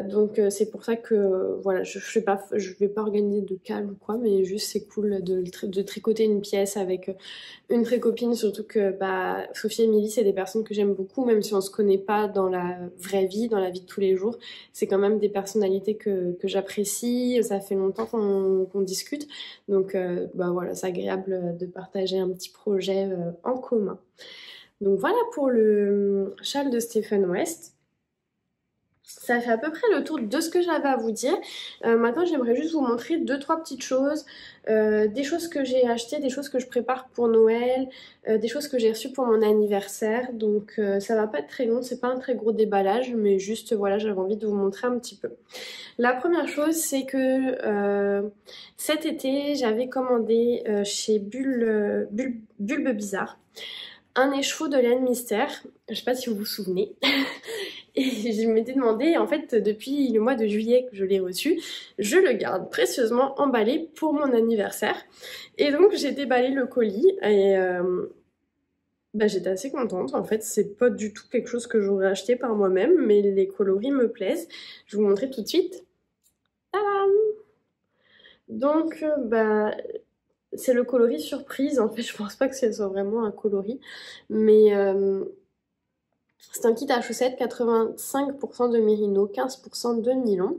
Donc c'est pour ça que voilà, je vais pas organiser de cale ou quoi, mais juste c'est cool de tricoter une pièce avec une très copine, surtout que bah, Sophie et Émilie, c'est des personnes que j'aime beaucoup, même si on se connaît pas dans la vraie vie, dans la vie de tous les jours. C'est quand même des personnalités que j'apprécie, ça fait longtemps qu'on discute. Donc bah voilà, c'est agréable de partager un petit projet en commun. Donc voilà pour le châle de Stephen West. Ça fait à peu près le tour de ce que j'avais à vous dire. Maintenant, j'aimerais juste vous montrer 2-3 petites choses. Des choses que j'ai achetées, des choses que je prépare pour Noël, des choses que j'ai reçues pour mon anniversaire. Donc ça va pas être très long, c'est pas un très gros déballage, mais juste voilà, j'avais envie de vous montrer un petit peu. La première chose, c'est que cet été, j'avais commandé chez Bulbe Bizarre un écheveau de laine mystère, je sais pas si vous vous souvenez, Et je m'étais demandé, en fait, depuis le mois de juillet que je l'ai reçu, je le garde précieusement emballé pour mon anniversaire. Et donc j'ai déballé le colis et j'étais assez contente. En fait, c'est pas du tout quelque chose que j'aurais acheté par moi-même, mais les coloris me plaisent. Je vais vous montrer tout de suite. Tadam! Donc, c'est le coloris surprise. En fait, je pense pas que ce soit vraiment un coloris, mais c'est un kit à chaussettes, 85% de mérino, 15% de nylon.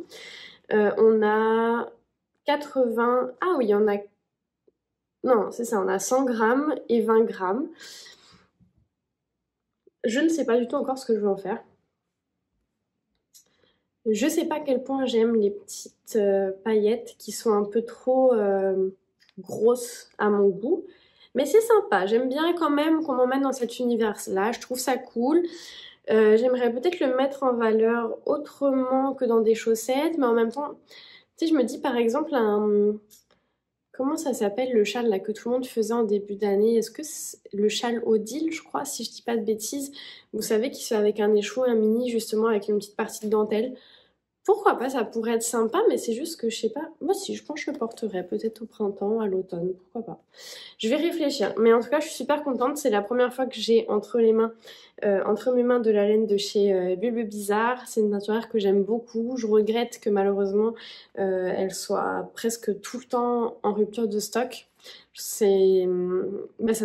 On a 80... Ah oui, on a... Non, c'est ça, on a 100 grammes et 20 grammes. Je ne sais pas du tout encore ce que je vais en faire. Je sais pas à quel point j'aime les petites paillettes qui sont un peu trop grosses à mon goût. Mais c'est sympa, j'aime bien quand même qu'on m'emmène dans cet univers-là, je trouve ça cool. J'aimerais peut-être le mettre en valeur autrement que dans des chaussettes, mais en même temps, tu sais, je me dis par exemple comment ça s'appelle le châle là que tout le monde faisait en début d'année? Est-ce que c'est le châle Odile, je crois, si je dis pas de bêtises? Vous savez, qui se fait avec un échou, un mini, justement, avec une petite partie de dentelle. Pourquoi pas, ça pourrait être sympa, mais c'est juste que je sais pas. Moi, si, je pense que je le porterai, peut-être au printemps, à l'automne, pourquoi pas. Je vais réfléchir, mais en tout cas, je suis super contente. C'est la première fois que j'ai entre mes mains de la laine de chez Bulbe Bizarre. C'est une teinturière que j'aime beaucoup. Je regrette que malheureusement, elle soit presque tout le temps en rupture de stock. Ça c'est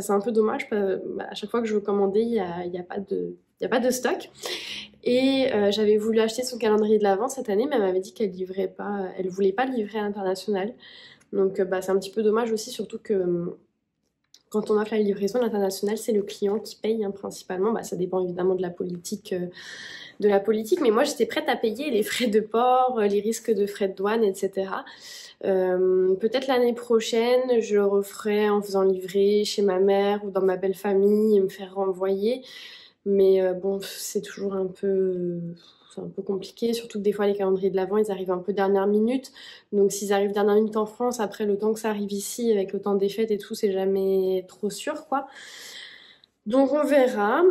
un peu dommage. À chaque fois que je veux commander, il y a pas de stock. Et j'avais voulu acheter son calendrier de l'Avent cette année, mais elle m'avait dit qu'elle livrait pas, elle voulait pas le livrer à l'international. Donc c'est un petit peu dommage aussi, surtout que quand on offre la livraison à l'international, c'est le client qui paye principalement. Ça dépend évidemment de la politique, mais moi j'étais prête à payer les frais de port, les risques de frais de douane, etc. Peut-être l'année prochaine, je le referai en faisant livrer chez ma mère ou dans ma belle famille et me faire renvoyer. Mais bon, c'est toujours c'est un peu compliqué, surtout que des fois les calendriers de l'Avent, ils arrivent un peu dernière minute. Donc s'ils arrivent dernière minute en France, après le temps que ça arrive ici, avec le temps des fêtes et tout, c'est jamais trop sûr, quoi. Donc on verra.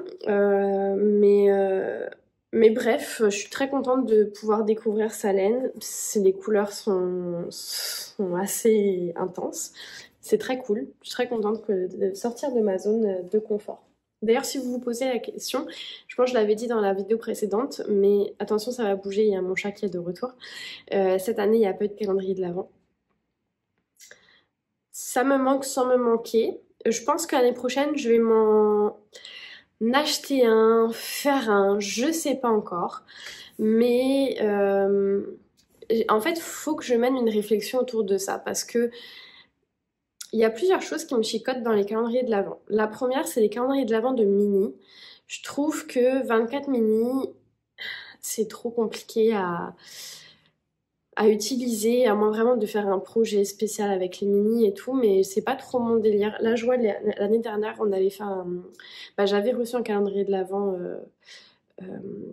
Mais bref, je suis très contente de pouvoir découvrir sa laine. Les couleurs sont assez intenses. C'est très cool. Je suis très contente de sortir de ma zone de confort. D'ailleurs, si vous vous posez la question, je pense que je l'avais dit dans la vidéo précédente, mais attention, ça va bouger, il y a mon chat qui est de retour. Cette année, il y a peu de calendrier de l'Avent. Ça me manque sans me manquer. Je pense que l'année prochaine, je vais m'en acheter un, faire un, je sais pas encore. Mais en fait, il faut que je mène une réflexion autour de ça, parce que il y a plusieurs choses qui me chicotent dans les calendriers de l'Avent. La première, c'est les calendriers de l'Avent de mini. Je trouve que 24 mini, c'est trop compliqué à utiliser, à moins vraiment de faire un projet spécial avec les mini et tout, mais c'est pas trop mon délire. Là, je vois, l'année dernière, on avait fait j'avais reçu un calendrier de l'Avent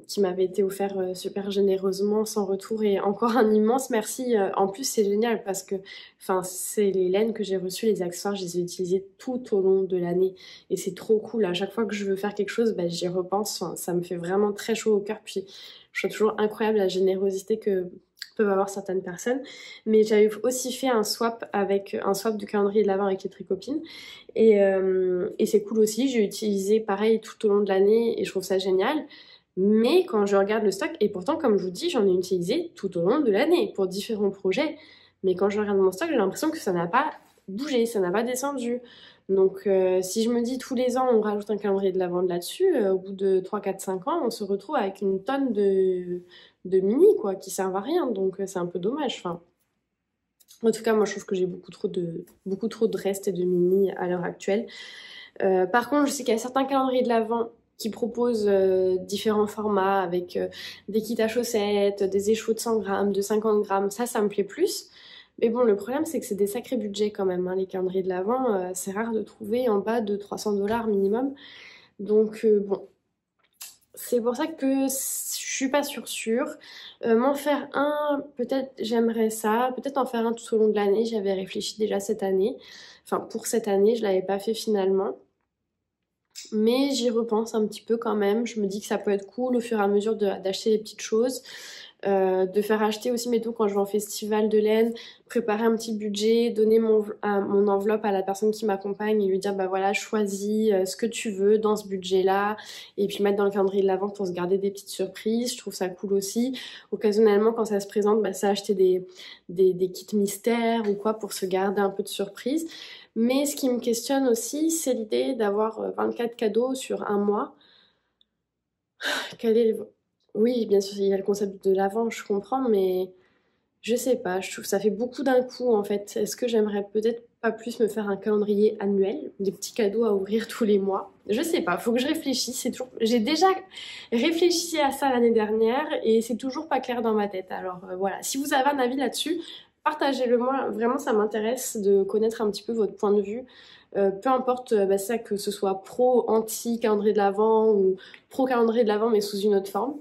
qui m'avait été offert super généreusement, sans retour, et encore un immense merci. En plus, c'est génial parce que c'est les laines que j'ai reçues, les accessoires, je les ai utilisés tout au long de l'année et c'est trop cool. À chaque fois que je veux faire quelque chose, j'y repense. Ça me fait vraiment très chaud au cœur. Puis je trouve toujours incroyable la générosité que peuvent avoir certaines personnes. Mais j'avais aussi fait un swap du calendrier de l'Avent avec les tricopines et c'est cool aussi. J'ai utilisé pareil tout au long de l'année et je trouve ça génial. Mais quand je regarde le stock, et pourtant, comme je vous dis, j'en ai utilisé tout au long de l'année pour différents projets. Mais quand je regarde mon stock, j'ai l'impression que ça n'a pas bougé, ça n'a pas descendu. Donc, si je me dis tous les ans, on rajoute un calendrier de l'Avent là-dessus, au bout de 3, 4, 5 ans, on se retrouve avec une tonne de mini, quoi, qui servent à rien. Donc, c'est un peu dommage. En tout cas, moi, je trouve que j'ai beaucoup trop de restes et de mini à l'heure actuelle. Par contre, je sais qu'il y a certains calendriers de l'Avent qui proposent différents formats avec des kits à chaussettes, des échos de 100 grammes, de 50 grammes. Ça me plaît plus. Mais bon, le problème, c'est que c'est des sacrés budgets quand même. Les calendriers de l'Avent, c'est rare de trouver en bas de 300 $ minimum. Donc, bon. C'est pour ça que je suis pas sûre. M'en faire un, peut-être j'aimerais ça. Peut-être en faire un tout au long de l'année. J'avais réfléchi déjà cette année. Pour cette année, je l'avais pas fait finalement. Mais j'y repense un petit peu quand même. Je me dis que ça peut être cool au fur et à mesure d'acheter des petites choses. De faire acheter aussi, mettons, quand je vais en festival de laine, préparer un petit budget, donner mon enveloppe à la personne qui m'accompagne et lui dire, bah voilà, choisis ce que tu veux dans ce budget-là, et puis mettre dans le calendrier de l'Avent pour se garder des petites surprises. Je trouve ça cool aussi. Occasionnellement, quand ça se présente, bah, c'est acheter des kits mystères ou quoi pour se garder un peu de surprise. Mais ce qui me questionne aussi, c'est l'idée d'avoir 24 cadeaux sur un mois. Quel est Oui, bien sûr, il y a le concept de l'avant, je comprends, mais je sais pas, je trouve que ça fait beaucoup d'un coup en fait. Est-ce que j'aimerais peut-être pas plus me faire un calendrier annuel, des petits cadeaux à ouvrir tous les mois? Je sais pas, faut que je réfléchisse. C'est toujours... J'ai déjà réfléchi à ça l'année dernière et c'est toujours pas clair dans ma tête. Alors voilà, si vous avez un avis là-dessus, partagez-le moi. Vraiment, ça m'intéresse de connaître un petit peu votre point de vue. Peu importe bah, ça, que ce soit pro, anti calendrier de l'Avent ou pro calendrier de l'Avent mais sous une autre forme.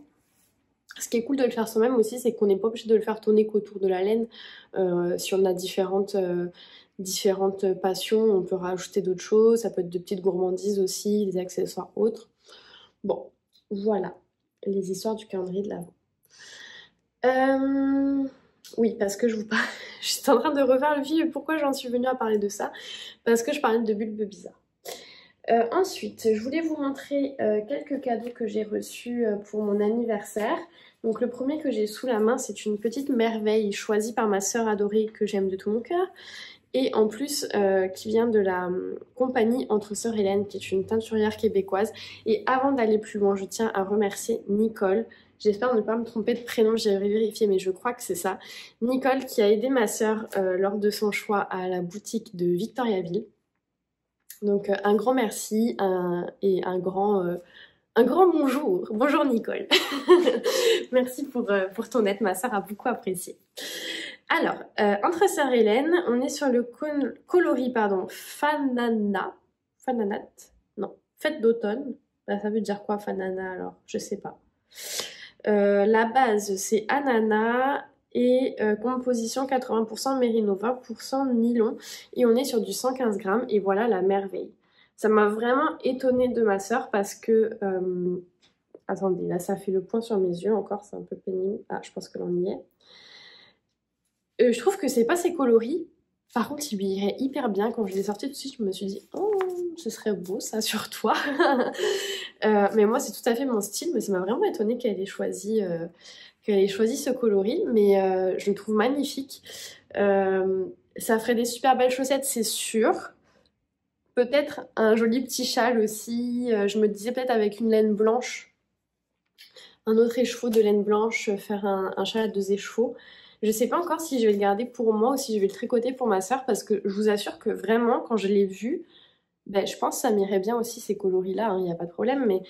Ce qui est cool de le faire soi-même aussi, c'est qu'on n'est pas obligé de le faire tourner qu'autour de la laine. Si on a différentes passions, on peut rajouter d'autres choses. Ça peut être de petites gourmandises aussi, des accessoires autres. Bon, voilà les histoires du calendrier de l'Avent. Oui, parce que je vous parle... je suis en train de refaire le film. Pourquoi j'en suis venue à parler de ça? Parce que je parlais de bulbes bizarres. Ensuite, je voulais vous montrer quelques cadeaux que j'ai reçus pour mon anniversaire. Donc le premier que j'ai sous la main, c'est une petite merveille choisie par ma sœur adorée que j'aime de tout mon cœur. Et en plus, qui vient de la compagnie Entre Sœurs Hélène, qui est une teinturière québécoise. Et avant d'aller plus loin, je tiens à remercier Nicole. J'espère ne pas me tromper de prénom, j'ai vérifié, mais je crois que c'est ça. Nicole qui a aidé ma sœur lors de son choix à la boutique de Victoriaville. Donc un grand merci et un grand bonjour. Bonjour Nicole. Merci pour ton aide, ma soeur a beaucoup apprécié. Alors, entre sœurs Hélène, on est sur le coloris Fananat. Non, fête d'automne. Bah, ça veut dire quoi Fanana alors? Je sais pas. La base c'est ananas et composition 80% mérino, 20% nylon et on est sur du 115 grammes et voilà la merveille. Ça m'a vraiment étonnée de ma sœur parce que... attendez, là ça fait le point sur mes yeux encore, c'est un peu pénible. Ah, je pense que l'on y est. Je trouve que c'est pas ses coloris. Par contre, il lui irait hyper bien. Quand je l'ai sorti tout de suite, je me suis dit, oh, ce serait beau ça sur toi. Mais moi, c'est tout à fait mon style. Mais ça m'a vraiment étonnée qu'elle ait choisi ce coloris. Mais je le trouve magnifique. Ça ferait des super belles chaussettes, c'est sûr. Peut-être un joli petit châle aussi. Je me disais peut-être avec une laine blanche. Un autre écheveau de laine blanche, faire un châle à 2 écheveaux. Je sais pas encore si je vais le garder pour moi ou si je vais le tricoter pour ma soeur parce que je vous assure que vraiment, quand je l'ai vu, ben, je pense que ça m'irait bien aussi ces coloris-là, il n'y a pas de problème, mais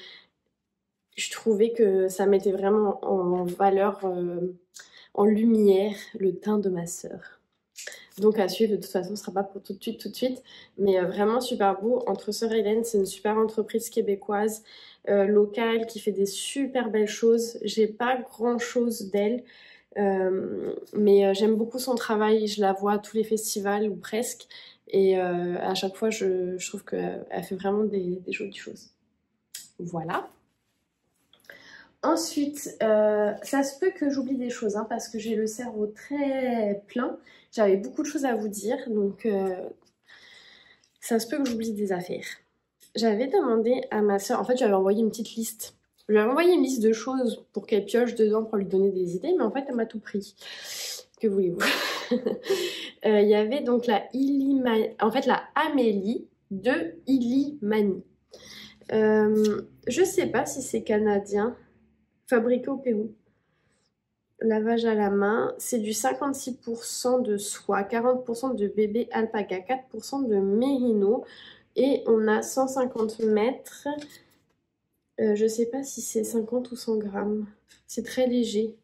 je trouvais que ça mettait vraiment en valeur, en lumière, le teint de ma soeur. Donc à suivre, de toute façon, ce sera pas pour tout de suite, mais vraiment super beau. Entre Sœurs Hélène, c'est une super entreprise québécoise, locale, qui fait des super belles choses. J'ai pas grand chose d'elle. Mais j'aime beaucoup son travail, je la vois à tous les festivals ou presque et à chaque fois je trouve qu'elle fait vraiment des jolies choses. Voilà. Ensuite, ça se peut que j'oublie des choses hein, parce que j'ai le cerveau très plein. J'avais beaucoup de choses à vous dire donc ça se peut que j'oublie des affaires. J'avais demandé à ma soeur, en fait j'avais envoyé une petite liste. Je lui avais envoyé une liste de choses pour qu'elle pioche dedans pour lui donner des idées, mais en fait, elle m'a tout pris. Que voulez-vous? Il y avait donc la Amélie de Illimani. Je sais pas si c'est canadien, fabriqué au Pérou. Lavage à la main, c'est du 56% de soie, 40% de bébé alpaga, 4% de mérino, et on a 150 mètres. Je sais pas si c'est 50 ou 100 grammes. C'est très léger.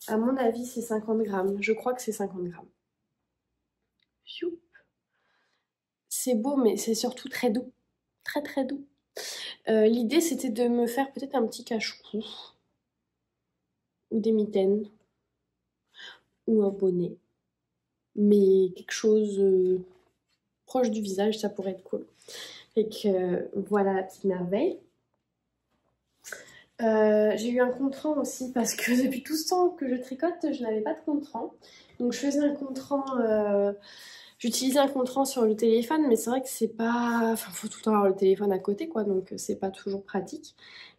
À mon avis, c'est 50 grammes. Je crois que c'est 50 grammes. C'est beau, mais c'est surtout très doux. Très très doux. L'idée, c'était de me faire peut-être un petit cache-cou. Ou des mitaines. Ou un bonnet. Mais quelque chose proche du visage, ça pourrait être cool. Fait que voilà la petite merveille. J'ai eu un contrant aussi parce que depuis tout ce temps que je tricote, je n'avais pas de contrant. Donc je faisais un contrant, j'utilisais un contrant sur le téléphone, mais c'est vrai que c'est pas... Enfin, faut tout le temps avoir le téléphone à côté, quoi, donc c'est pas toujours pratique.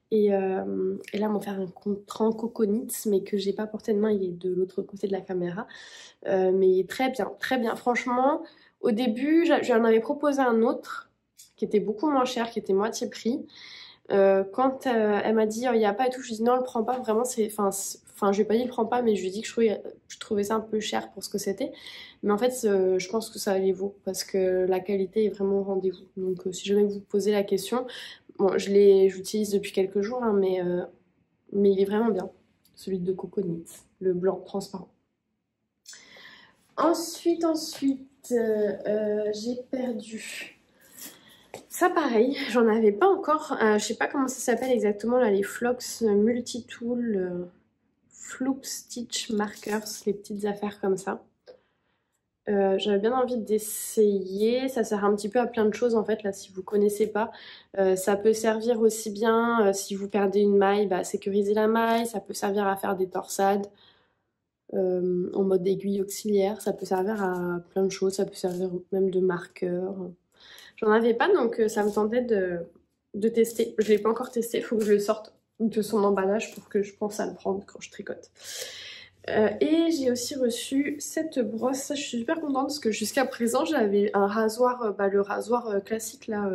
Et là, on va faire un contrant Coconut, mais que j'ai pas porté de main, il est de l'autre côté de la caméra. Mais très bien, très bien. Franchement, au début, j'en avais proposé un autre qui était beaucoup moins cher, qui était moitié prix. Quand elle m'a dit il n'y a pas et tout, je lui ai dit non, le prends pas, vraiment, enfin, je lui ai pas dit le prends pas, mais je lui ai dit que je trouvais ça un peu cher pour ce que c'était. Mais en fait, je pense que ça les vaut parce que la qualité est vraiment au rendez-vous. Donc, si jamais vous posez la question, bon, j'utilise depuis quelques jours, hein, mais il est vraiment bien, celui de Coconut, le blanc transparent. Ensuite, j'ai perdu. Ça pareil, j'en avais pas encore, je sais pas comment ça s'appelle exactement là, les Flox Multitool Floop Stitch Markers, les petites affaires comme ça. J'avais bien envie d'essayer, ça sert un petit peu à plein de choses en fait là si vous connaissez pas. Ça peut servir aussi bien si vous perdez une maille, bah, sécuriser la maille, ça peut servir à faire des torsades en mode aiguille auxiliaire, ça peut servir à plein de choses, ça peut servir même de marqueur. J'en avais pas, donc ça me tentait de tester. Je l'ai pas encore testé, il faut que je le sorte de son emballage pour que je pense à le prendre quand je tricote. Et j'ai aussi reçu cette brosse. Je suis super contente parce que jusqu'à présent, j'avais un rasoir, le rasoir classique là,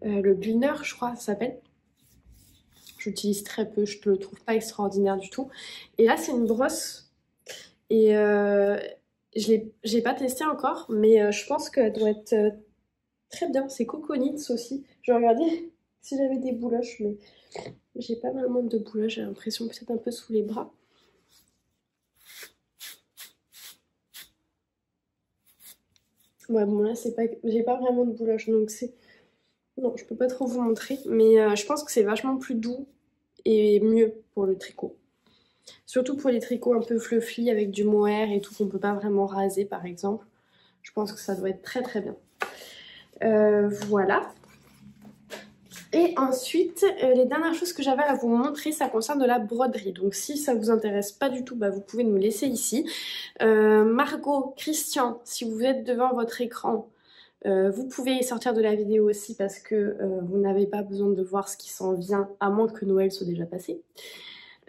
le Glitter, je crois, ça s'appelle. J'utilise très peu, je ne le trouve pas extraordinaire du tout. Et là, c'est une brosse. Et j'ai pas testé encore, mais je pense qu'elle doit être très bien. C'est Coconut aussi. Je vais regarder si j'avais des bouloches, mais j'ai pas vraiment de bouloches. J'ai l'impression peut-être un peu sous les bras. Ouais, bon là, j'ai pas vraiment de bouloches, donc c'est... Non, je peux pas trop vous montrer, mais je pense que c'est vachement plus doux et mieux pour le tricot. Surtout pour les tricots un peu fluffy avec du mohair et tout qu'on peut pas vraiment raser par exemple. Je pense que ça doit être très très bien. Voilà. Et ensuite, les dernières choses que j'avais à vous montrer, ça concerne de la broderie. Donc si ça vous intéresse pas du tout, bah, vous pouvez nous laisser ici. Margot, Christian, si vous êtes devant votre écran, vous pouvez sortir de la vidéo aussi parce que vous n'avez pas besoin de voir ce qui s'en vient, à moins que Noël soit déjà passé.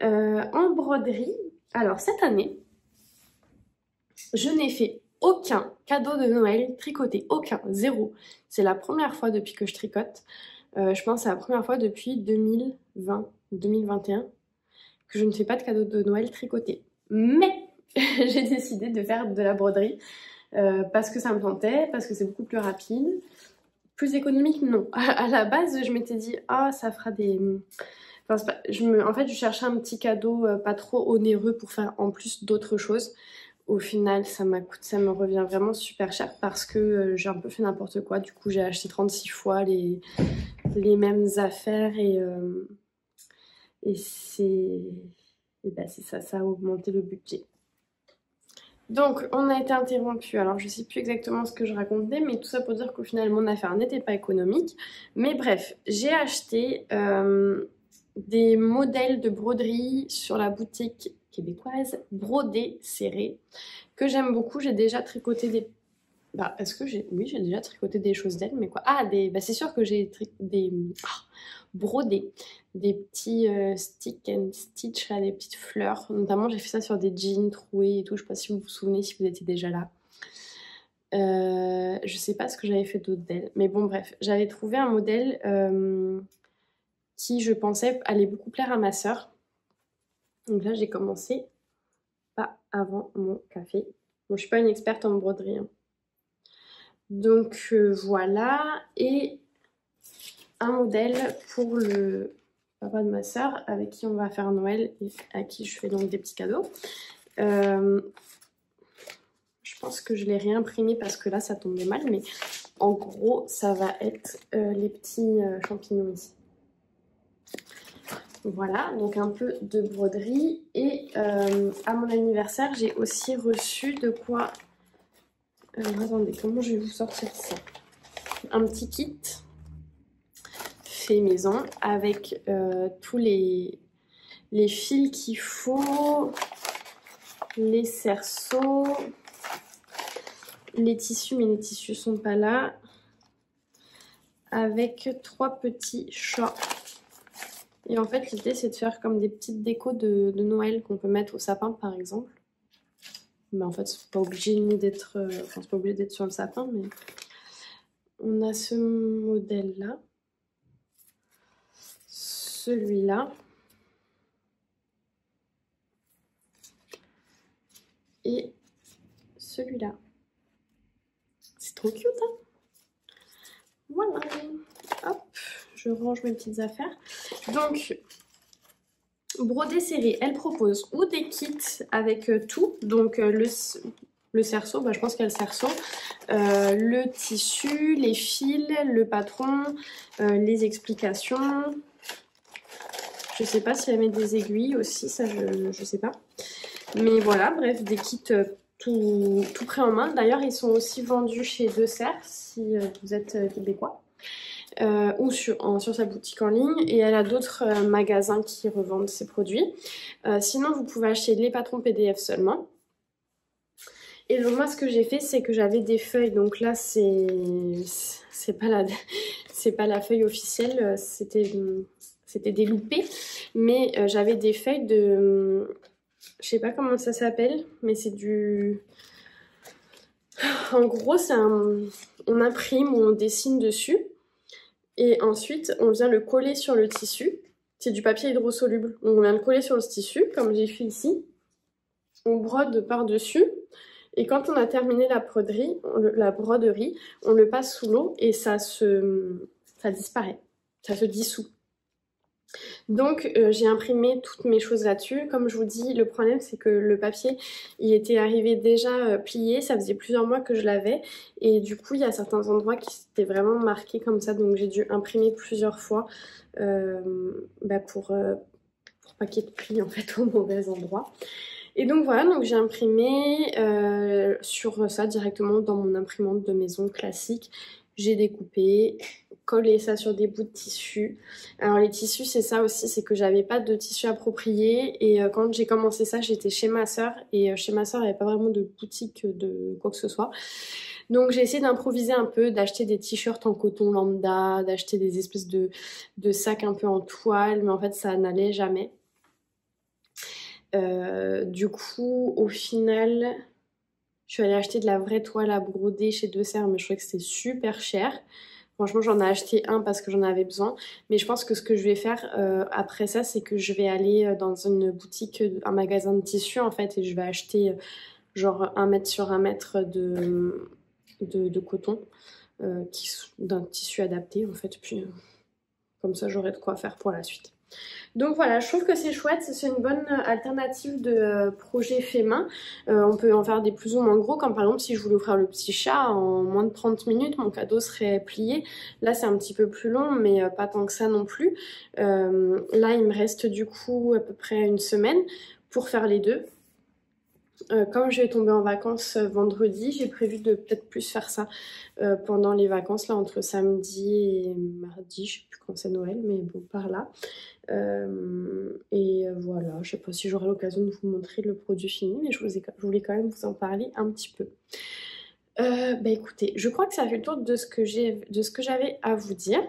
En broderie, alors cette année, je n'ai fait aucun cadeau de Noël tricoté, aucun, zéro. C'est la première fois depuis que je tricote. Je pense que c'est la première fois depuis 2020 ou 2021 que je ne fais pas de cadeau de Noël tricoté. Mais j'ai décidé de faire de la broderie parce que ça me tentait, parce que c'est beaucoup plus rapide. Plus économique, non. À la base, je m'étais dit, ah, ça fera des... Enfin, en fait, je cherchais un petit cadeau pas trop onéreux pour faire en plus d'autres choses. Au final, ça me revient vraiment super cher parce que j'ai un peu fait n'importe quoi. Du coup, j'ai acheté 36 fois les mêmes affaires et bah, c'est ça, ça a augmenté le budget. Donc, on a été interrompu. Alors, je sais plus exactement ce que je racontais, mais tout ça pour dire qu'au final, mon affaire n'était pas économique. Mais bref, j'ai acheté des modèles de broderie sur la boutique québécoise Brodé Serré que j'aime beaucoup. J'ai déjà tricoté des... Bah, est-ce que j'ai... Oui, j'ai déjà tricoté des choses d'elle, mais quoi? Ah, bah, c'est sûr que j'ai brodé des petits stick and stitch, là, des petites fleurs. Notamment, j'ai fait ça sur des jeans troués et tout. Je sais pas si vous vous souvenez, si vous étiez déjà là. Je sais pas ce que j'avais fait d'autre d'elle. Mais bon, bref, j'avais trouvé un modèle qui, je pensais, allait beaucoup plaire à ma sœur. Donc là, j'ai commencé pas avant mon café. Bon, je suis pas une experte en broderie, hein. Donc voilà, et un modèle pour le papa de ma soeur avec qui on va faire Noël et à qui je fais donc des petits cadeaux. Je pense que je l'ai réimprimé parce que là ça tombait mal, mais en gros ça va être les petits champignons ici. Voilà, donc un peu de broderie. Et à mon anniversaire, j'ai aussi reçu de quoi... attendez, comment je vais vous sortir ça? un petit kit fait maison avec tous les fils qu'il faut, les cerceaux, les tissus, mais les tissus sont pas là, avec 3 petits chats. Et en fait l'idée c'est de faire comme des petites décos de Noël qu'on peut mettre au sapin par exemple. Mais en fait c'est pas obligé d'être enfin, c'est pas obligé d'être sur le sapin, mais on a ce modèle là, celui-là et celui-là. C'est trop cute, hein. Voilà. Hop, je range mes petites affaires. Donc, Brodé Serré, elle propose ou des kits avec tout. Donc, le cerceau, bah, je pense qu'il y a le cerceau. Le tissu, les fils, le patron, les explications. Je sais pas si elle met des aiguilles aussi, ça je sais pas. Mais voilà, bref, des kits tout prêt en main. D'ailleurs, ils sont aussi vendus chez Deux Serres, si vous êtes québécois, ou sur sa boutique en ligne. Et elle a d'autres magasins qui revendent ses produits. Sinon, vous pouvez acheter les patrons PDF seulement. Et donc moi, ce que j'ai fait, c'est que j'avais des feuilles. Donc là, c'est pas la feuille officielle, c'était des loupés. Mais j'avais des feuilles de... Je sais pas comment ça s'appelle, mais c'est du... En gros, on imprime ou on dessine dessus. Et ensuite, on vient le coller sur le tissu. C'est du papier hydrosoluble. Donc, on vient le coller sur le tissu, comme j'ai fait ici. On brode par-dessus. Et quand on a terminé la broderie, on le passe sous l'eau et ça disparaît. Ça se dissout. Donc j'ai imprimé toutes mes choses là-dessus. Comme je vous dis, le problème c'est que le papier il était arrivé déjà plié, ça faisait plusieurs mois que je l'avais et du coup il y a certains endroits qui étaient vraiment marqués comme ça, donc j'ai dû imprimer plusieurs fois pour pas qu'il y ait de plis en fait au mauvais endroit. Et donc voilà, donc j'ai imprimé sur ça directement dans mon imprimante de maison classique. J'ai découpé, collé ça sur des bouts de tissu. Alors les tissus c'est ça aussi, c'est que j'avais pas de tissu approprié et quand j'ai commencé ça j'étais chez ma soeur et chez ma soeur il n'y avait pas vraiment de boutique de quoi que ce soit. Donc j'ai essayé d'improviser un peu, d'acheter des t-shirts en coton lambda, d'acheter des espèces de sacs un peu en toile, mais en fait ça n'allait jamais. Du coup au final je suis allée acheter de la vraie toile à broder chez Deux Serres, mais je trouvais que c'était super cher. Franchement j'en ai acheté un parce que j'en avais besoin, mais je pense que ce que je vais faire après ça c'est que je vais aller dans une boutique, un magasin de tissus en fait, et je vais acheter genre 1 mètre sur 1 mètre de coton d'un tissu adapté en fait, puis comme ça j'aurai de quoi faire pour la suite. Donc voilà, je trouve que c'est chouette, c'est une bonne alternative de projet fait main. On peut en faire des plus ou moins gros, comme par exemple si je voulais offrir le petit chat en moins de 30 minutes, mon cadeau serait plié. Là c'est un petit peu plus long, mais pas tant que ça non plus. Là il me reste du coup à peu près 1 semaine pour faire les deux. Comme je vais tomber en vacances vendredi, j'ai prévu de peut-être plus faire ça pendant les vacances, là entre samedi et mardi, je sais plus quand c'est Noël, mais bon par là. Et voilà, je sais pas si j'aurai l'occasion de vous montrer le produit fini, mais je voulais quand même vous en parler un petit peu. Bah écoutez, je crois que ça fait le tour de ce que j'avais à vous dire.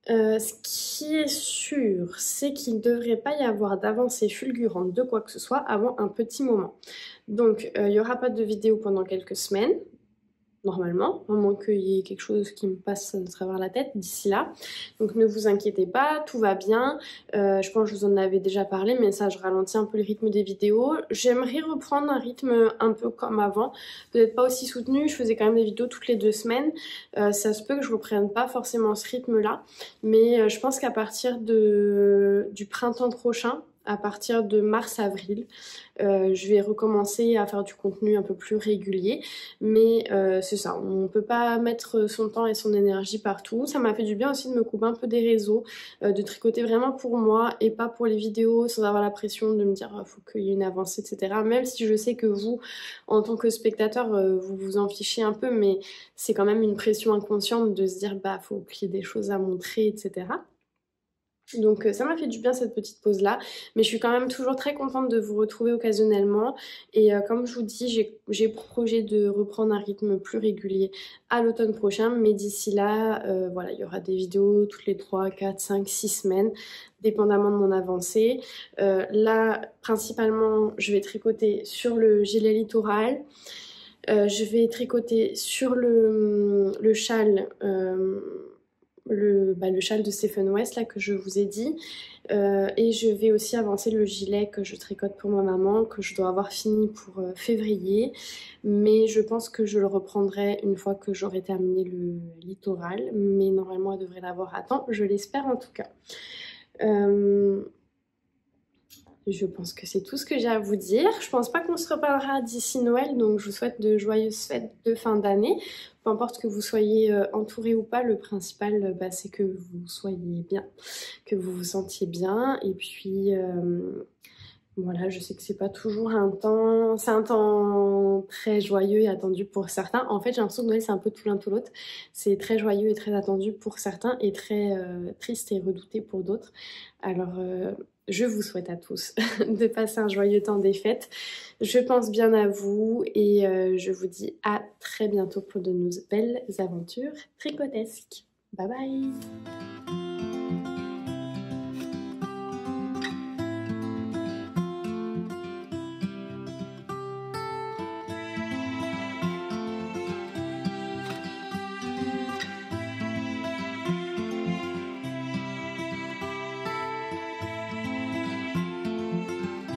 Ce qui est sûr, c'est qu'il ne devrait pas y avoir d'avancée fulgurante de quoi que ce soit avant un petit moment. Donc, il n'y aura pas de vidéo pendant quelques semaines, normalement, à moins qu'il y ait quelque chose qui me passe à travers la tête d'ici là. Donc ne vous inquiétez pas, tout va bien. Je pense que je vous en avais déjà parlé, mais ça, je ralentis un peu le rythme des vidéos. J'aimerais reprendre un rythme un peu comme avant, peut-être pas aussi soutenu. Je faisais quand même des vidéos toutes les 2 semaines. Ça se peut que je reprenne pas forcément ce rythme-là, mais je pense qu'à partir du printemps prochain, à partir de mars-avril. Je vais recommencer à faire du contenu un peu plus régulier, mais c'est ça, on peut pas mettre son temps et son énergie partout. Ça m'a fait du bien aussi de me couper un peu des réseaux, de tricoter vraiment pour moi et pas pour les vidéos, sans avoir la pression de me dire faut qu'il y ait une avancée, etc. Même si je sais que vous, en tant que spectateur, vous vous en fichez un peu, mais c'est quand même une pression inconsciente de se dire bah faut qu'il y ait des choses à montrer, etc. Donc ça m'a fait du bien cette petite pause là, mais je suis quand même toujours très contente de vous retrouver occasionnellement et comme je vous dis, j'ai pour projet de reprendre un rythme plus régulier à l'automne prochain, mais d'ici là, voilà, il y aura des vidéos toutes les 3, 4, 5, 6 semaines, dépendamment de mon avancée. Là, principalement, je vais tricoter sur le gilet littoral. Je vais tricoter sur le châle, le châle de Stephen West là que je vous ai dit, et je vais aussi avancer le gilet que je tricote pour ma maman, que je dois avoir fini pour février, mais je pense que je le reprendrai une fois que j'aurai terminé le littoral, mais normalement elle devrait l'avoir à temps, je l'espère en tout cas. Je pense que c'est tout ce que j'ai à vous dire. Je pense pas qu'on se reparlera d'ici Noël, donc je vous souhaite de joyeuses fêtes de fin d'année. Peu importe que vous soyez entouré ou pas, le principal c'est que vous soyez bien, que vous vous sentiez bien. Et puis voilà, je sais que c'est pas toujours c'est un temps très joyeux et attendu pour certains. En fait, j'ai l'impression que Noël c'est un peu tout l'un tout l'autre. C'est très joyeux et très attendu pour certains et très triste et redouté pour d'autres. Alors je vous souhaite à tous de passer un joyeux temps des fêtes. Je pense bien à vous et je vous dis à très bientôt pour de nouvelles aventures tricotesques. Bye bye!